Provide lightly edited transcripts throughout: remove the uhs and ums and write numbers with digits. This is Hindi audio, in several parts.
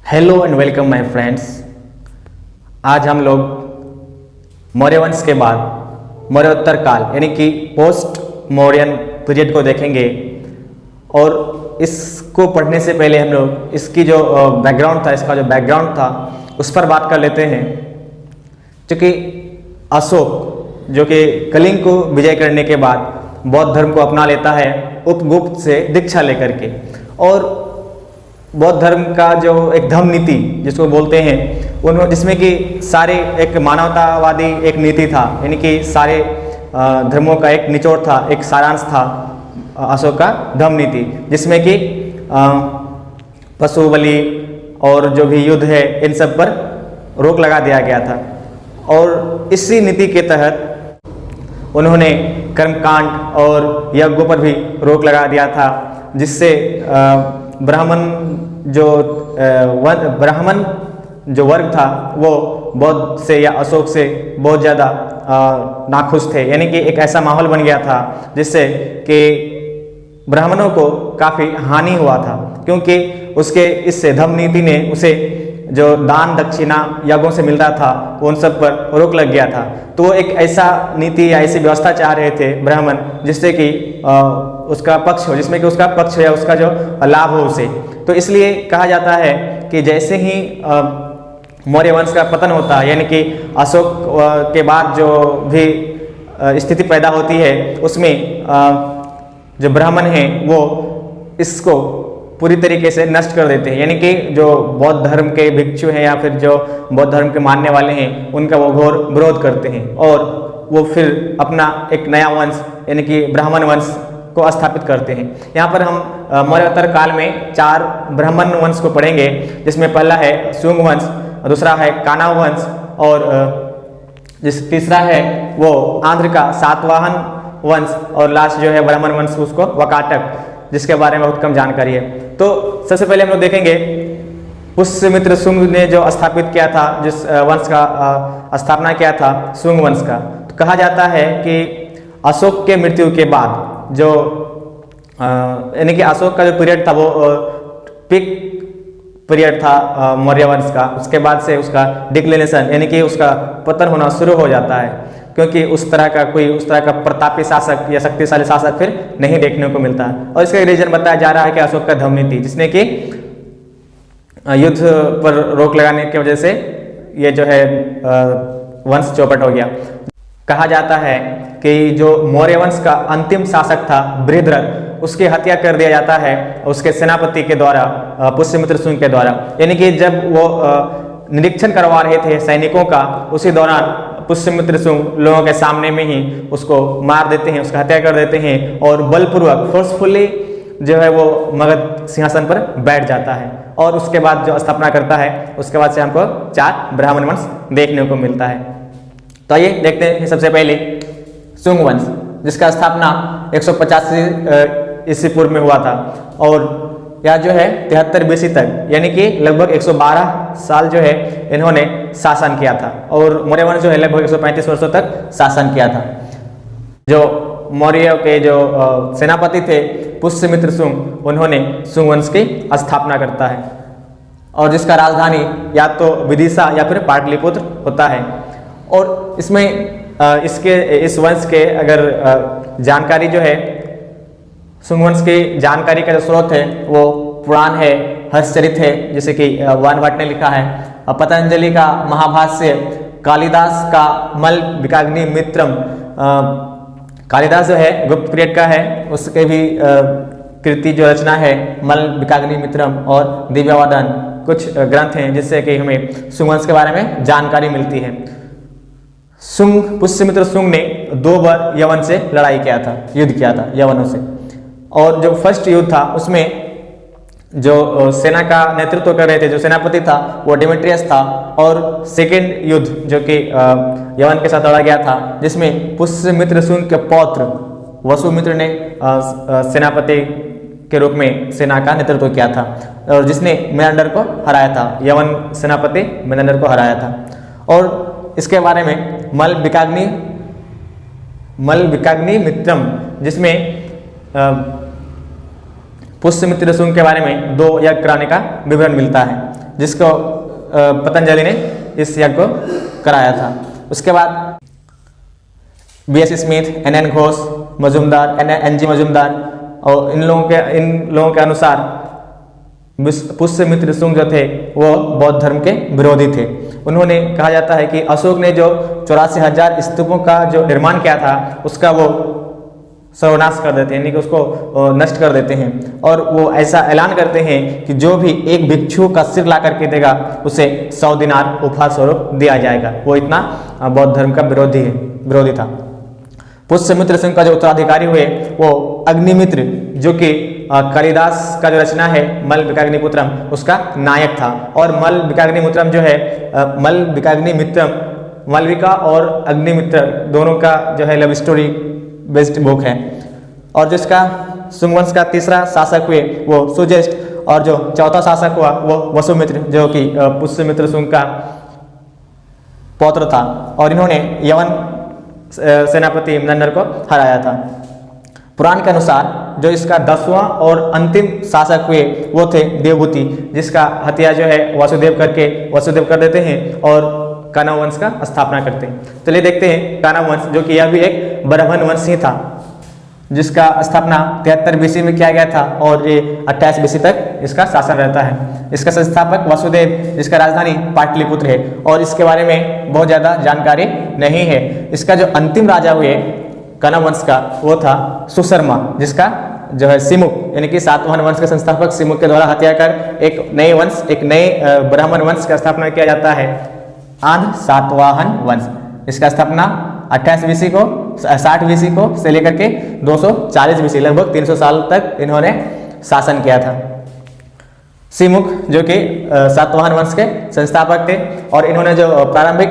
Hello and welcome my friends. आज हम लोग मौर्य वंश के बाद मौर्योत्तर काल यानी कि पोस्ट मौर्यन पीरियड को देखेंगे। और इसको पढ़ने से पहले हम लोग इसकी जो बैकग्राउंड था, इसका जो बैकग्राउंड था उस पर बात कर लेते हैं। क्योंकि अशोक जो कि कलिंग को विजय करने के बाद बौद्ध धर्म को अपना लेता है उपगुप्त से दीक्षा लेकर के, और बौद्ध धर्म का जो एक धम्म नीति जिसको बोलते हैं उन्होंने, जिसमें कि सारे एक मानवतावादी एक नीति था, यानी कि सारे धर्मों का एक निचोड़ था, एक सारांश था अशोक का धम्म नीति, जिसमें कि पशु बलि और जो भी युद्ध है इन सब पर रोक लगा दिया गया था। और इसी नीति के तहत उन्होंने कर्मकांड और यज्ञों पर भी रोक लगा दिया था, जिससे ब्राह्मण जो वर्ग था वो बौद्ध से या अशोक से बहुत ज़्यादा नाखुश थे। यानी कि एक ऐसा माहौल बन गया था जिससे कि ब्राह्मणों को काफ़ी हानि हुआ था, क्योंकि उसके इससे धम्म नीति ने उसे जो दान दक्षिणा यागों से मिल रहा था उन सब पर रोक लग गया था। तो वो एक ऐसा नीति या ऐसी व्यवस्था चाह रहे थे ब्राह्मण जिससे कि उसका पक्ष हो, जिसमें कि उसका पक्ष हो या उसका जो लाभ हो उसे। तो इसलिए कहा जाता है कि जैसे ही मौर्य वंश का पतन होता है, यानी कि अशोक के बाद जो भी स्थिति पैदा होती है उसमें जो ब्राह्मण हैं वो इसको पूरी तरीके से नष्ट कर देते हैं। यानी कि जो बौद्ध धर्म के भिक्षु हैं या फिर जो बौद्ध धर्म के मानने वाले हैं उनका वो घोर विरोध करते हैं, और वो फिर अपना एक नया वंश यानी कि ब्राह्मण वंश को स्थापित करते हैं। यहाँ पर हम मौर्योत्तर काल में 4 ब्राह्मण वंश को पढ़ेंगे, जिसमें पहला है शुंग वंश, दूसरा है कानाव वंश, और तीसरा है वो आंध्र का सातवाहन वंश, और लास्ट जो है ब्राह्मण वंश उसको वकाटक, जिसके बारे में बहुत कम जानकारी है। तो सबसे पहले हम लोग देखेंगे पुष्यमित्र शुंग ने जो स्थापित किया था, जिस वंश का स्थापना किया था शुंग वंश का। तो कहा जाता है कि अशोक के मृत्यु के बाद जो यानी कि अशोक का जो पीरियड था वो पीक पीरियड था मौर्य वंश का। उसके बाद से उसका डिक्लिनेशन यानी कि उसका पतन होना शुरू हो जाता है, क्योंकि उस तरह का प्रतापी शासक या शक्तिशाली शासक फिर नहीं देखने को मिलता है। और इसका रीजन बताया जा रहा है कि अशोक का धम्म नीति, जिसने कि युद्ध पर रोक लगाने की वजह से ये जो है वंश चौपट हो गया। कहा जाता है कि जो मौर्य वंश का अंतिम शासक था बृहद्रथ, उसकी हत्या कर दिया जाता है उसके सेनापति के द्वारा, पुष्यमित्र शुंग के द्वारा। यानी कि जब वो निरीक्षण करवा रहे थे सैनिकों का, उसी दौरान पुष्यमित्र शुंग लोगों के सामने में ही उसको मार देते हैं, उसका हत्या कर देते हैं, और बलपूर्वक फोर्सफुली जो है वो मगध सिंहासन पर बैठ जाता है। और उसके बाद जो स्थापना करता है, उसके बाद से हमको 4 ब्राह्मण वंश देखने को मिलता है। तो आइए देखते हैं सबसे पहले शुंग वंश, जिसका स्थापना 185 ईस्वी पूर्व में हुआ था, और यह जो है 73 BC तक यानी कि लगभग 112 साल जो है इन्होंने शासन किया था। और मौर्य वंश जो है लगभग 135 वर्षों तक शासन किया था। जो मौर्य के जो सेनापति थे पुष्यमित्र शुंग, उन्होंने शुंग वंश की स्थापना करता है, और जिसका राजधानी या तो विदिशा या फिर पाटलिपुत्र होता है। और इसमें इस वंश के अगर जानकारी जो है, शुंग वंश की जानकारी का जो स्रोत है वो पुराण है, हर्षचरित है, जैसे कि वान भट्ट ने लिखा है, पतंजलि का महाभाष्य, कालिदास का मल विकाग्नि मित्रम, कालिदास जो है गुप्त पीरियड का है, उसके भी कृति जो रचना है मल विकाग्नि मित्रम और दिव्यवादन, कुछ ग्रंथ हैं जिससे कि हमें शुंग वंश के बारे में जानकारी मिलती है। पुष्यमित्र शुंग ने 2 बार यवन से लड़ाई किया था, युद्ध किया था यवनों से। और जो फर्स्ट युद्ध था उसमें जो सेना का नेतृत्व कर रहे थे, जो सेनापति था वो डिमेट्रियस था। और सेकेंड युद्ध जो कि यवन के साथ लड़ा गया था, जिसमें पुष्यमित्र शुंग के पौत्र वसुमित्र ने सेनापति के रूप में सेना का नेतृत्व किया था, और जिसने मेनांडर को हराया था, यवन सेनापति मेनांडर को हराया था। और इसके बारे में मल विकाग्नि मित्रम, जिसमें पुष्यमित्र शुंग के बारे में 2 यज्ञ कराने का विवरण मिलता है। जिसको पतंजलि ने इस यज्ञ को कराया था। उसके बाद B.S. Smith, N.N. Ghosh, Majumdar, N.G. Majumdar और इन लोगों के अनुसार पुष्यमित्र शुंग जो थे वो बौद्ध धर्म के विरोधी थे। उन्होंने कहा जाता है कि अशोक ने जो 84,000 स्तूपों का जो निर्माण किया था उसका वो सर्वनाश कर देते हैं, यानी कि उसको नष्ट कर देते हैं। और वो ऐसा ऐलान करते हैं कि जो भी एक भिक्षु का सिर ला करके देगा उसे 100 दिनार उपहार स्वरूप दिया जाएगा। वो इतना बौद्ध धर्म का विरोधी था। पुष्यमित्र सिंह का जो उत्तराधिकारी हुए वो अग्निमित्र, जो कि कालिदास का जो रचना है मलविकाग्निपुत्रम उसका नायक था। और मलविकाग्निपुत्रम जो है मलविका और अग्निमित्र दोनों का जो है लव स्टोरी बेस्ड बुक है। और जिसका शुंग वंश का तीसरा शासक हुए वो सुज्येष्ठ, और जो चौथा शासक हुआ वो वसुमित्र, जो कि पुष्यमित्र शुंग का पौत्र था। और इन्होंने यवन सेनापति नंदर को हराया था। पुराण के अनुसार जो इसका 10वां और अंतिम शासक हुए वो थे देवभूति, जिसका हत्या जो है वसुदेव कर देते हैं और कानव वंश का स्थापना करते हैं। चलिए देखते हैं कानव वंश, जो कि यह भी एक ब्राह्मण वंश ही था, जिसका स्थापना 73 BC में किया गया था और ये 28 BC तक इसका शासन रहता है। इसका संस्थापक वसुदेव, जिसका राजधानी पाटलिपुत्र है, और इसके बारे में बहुत ज़्यादा जानकारी नहीं है। इसका जो अंतिम राजा हुए कनव वंश का वो था सुशर्मा, जिसका जो है सिमुक यानी कि सातवाहन वंश के संस्थापक सिमुक के द्वारा हत्या कर एक नए ब्राह्मण वंश का स्थापना किया जाता है, आंध्र सातवाहन वंश। इसका स्थापना 28 BC को 60 BC को से लेकर के 240 BC लगभग 300 साल तक इन्होंने शासन किया था। सिमुक जो कि सातवाहन वंश के संस्थापक थे, और इन्होंने जो प्रारंभिक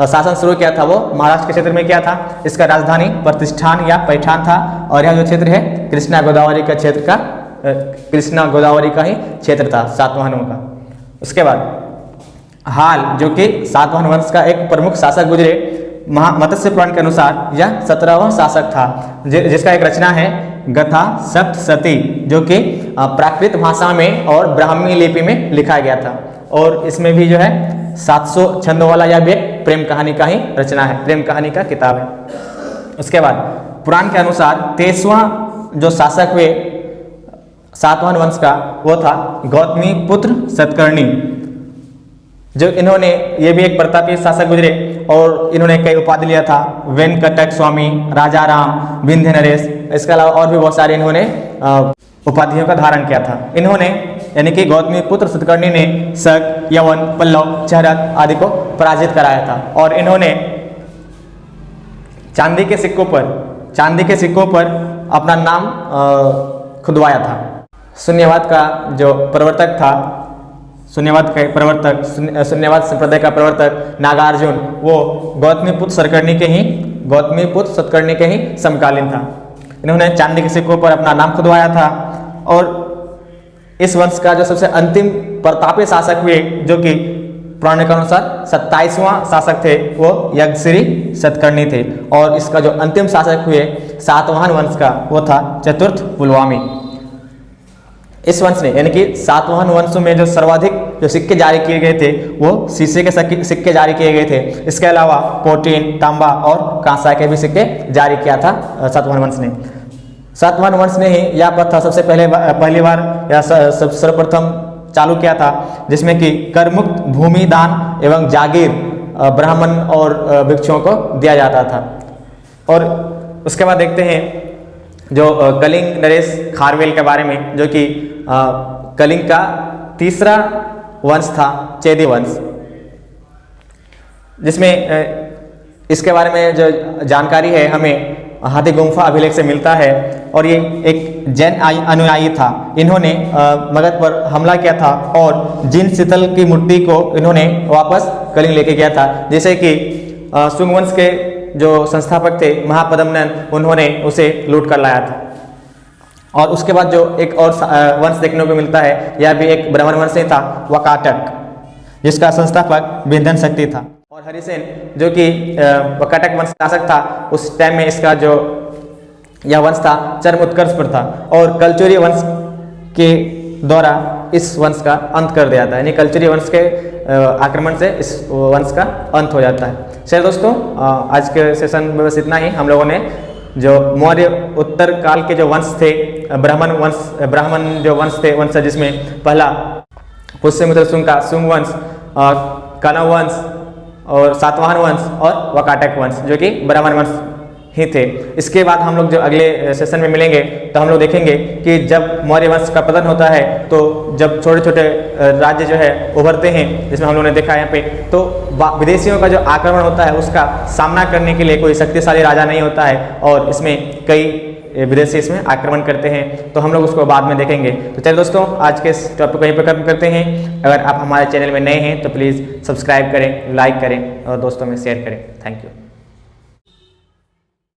शासन शुरू किया था वो महाराष्ट्र के क्षेत्र में किया था। इसका राजधानी प्रतिष्ठान या पैठान था, और यह जो क्षेत्र है कृष्णा गोदावरी का ही क्षेत्र था सातवाहनों का। उसके बाद हाल, जो कि सातवाहन वंश का एक प्रमुख शासक गुजरे, मत्स्य पुराण के अनुसार यह 17वां शासक था, जिसका एक रचना है गथा सप्तशती, जो कि प्राकृत भाषा में और ब्राह्मी लिपि में लिखा गया था। और इसमें भी जो है 700 छंदों वाला यह भी एक प्रेम कहानी का ही रचना है, प्रेम कहानी का किताब है। उसके बाद पुराण के अनुसार 23वां जो शासक हुए सातवाहन वंश का वो था गौतमी पुत्र सतकर्णी, जो इन्होंने ये भी एक प्रतापी शासक गुजरे, और इन्होंने कई उपाधि लिया था, वेंकटक स्वामी, राजा राम, विंध्य नरेश। इसके अलावा और भी बहुत सारे इन्होंने उपाधियों का धारण किया था। इन्होंने यानी कि गौतमी पुत्र सतकर्णी ने शक, यवन, पल्लव, चहरत आदि को पराजित कराया था। और इन्होंने चांदी के सिक्कों पर अपना नाम खुदवाया था। शून्यवाद संप्रदाय का प्रवर्तक नागार्जुन, वो गौतमी पुत्र सतकर्णी के ही समकालीन था। इन्होंने चांदी के सिक्कों पर अपना नाम खुदवाया था। और इस वंश का जो सबसे अंतिम प्रतापी शासक हुए, जो कि पुराण के अनुसार 27वां शासक थे, वो यज्ञश्री सतकर्णी थे। और इसका जो अंतिम शासक हुए सातवाहन वंश का वो था चतुर्थ पुलवामी। इस वंश ने यानी कि सातवाहन वंश में जो सर्वाधिक जो सिक्के जारी किए गए थे वो शीशे के सिक्के जारी किए गए थे। इसके अलावा प्रोटीन, तांबा और कांसा के भी सिक्के जारी किया था सातवाहन वंश ने। सातवाहन वंश ने ही यह प्रथा सबसे पहली बार या सर्वप्रथम चालू किया था, जिसमें कि करमुक्त भूमि दान एवं जागीर ब्राह्मण और भिक्षुओं को दिया जाता था। और उसके बाद देखते हैं जो कलिंग नरेश खारवेल के बारे में, जो कि कलिंग का तीसरा वंश था चेदी वंश, जिसमें इसके बारे में जो जानकारी है हमें हाथी गुम्फा अभिलेख से मिलता है। और ये एक जैन अनुयायी था। इन्होंने मगध पर हमला किया था और जिन शीतल की मूर्ति को इन्होंने वापस कलिंग लेके गया था। जैसे कि शुंग वंश के जो संस्थापक थे महापद्मनन, उन्होंने उसे लूट कर लाया था। और उसके बाद जो एक और वंश देखने को मिलता है, यह भी एक ब्राह्मण वंश था, वकाटक, जिसका संस्थापक विंध्यन शक्ति था। और हरिसेन जो कि वकाटक वंश शासक था, उस टाइम में इसका जो यह वंश था चरम उत्कर्ष पर था। और कलचुरी वंश के द्वारा इस वंश का अंत कर दिया था, यानी कलचुरी वंश के आक्रमण से इस वंश का अंत हो जाता है। चलिए दोस्तों, आज के सेशन में बस इतना ही। हम लोगों ने जो मौर्य उत्तर काल के जो वंश थे, ब्राह्मण जो वंश थे, वंश जिसमें पहला पुष्यमित्र शुंग का शुंग वंश, कणव वंश और सातवाहन वंश और वकाटक वंश जो कि ब्राह्मण वंश ही थे। इसके बाद हम लोग जो अगले सेशन में मिलेंगे तो हम लोग देखेंगे कि जब मौर्य वंश का पतन होता है तो जब छोटे छोटे राज्य जो है उभरते हैं, जिसमें हम लोगों ने देखा यहाँ पे, तो विदेशियों का जो आक्रमण होता है उसका सामना करने के लिए कोई शक्तिशाली राजा नहीं होता है और इसमें कई विदेशी इसमें आक्रमण करते हैं। तो हम लोग उसको बाद में देखेंगे। तो चलिए दोस्तों, आज के इस टॉपिक को यहीं पर खत्म करते हैं। अगर आप हमारे चैनल में नए हैं तो प्लीज़ सब्सक्राइब करें, लाइक करें और दोस्तों में शेयर करें। Thank you.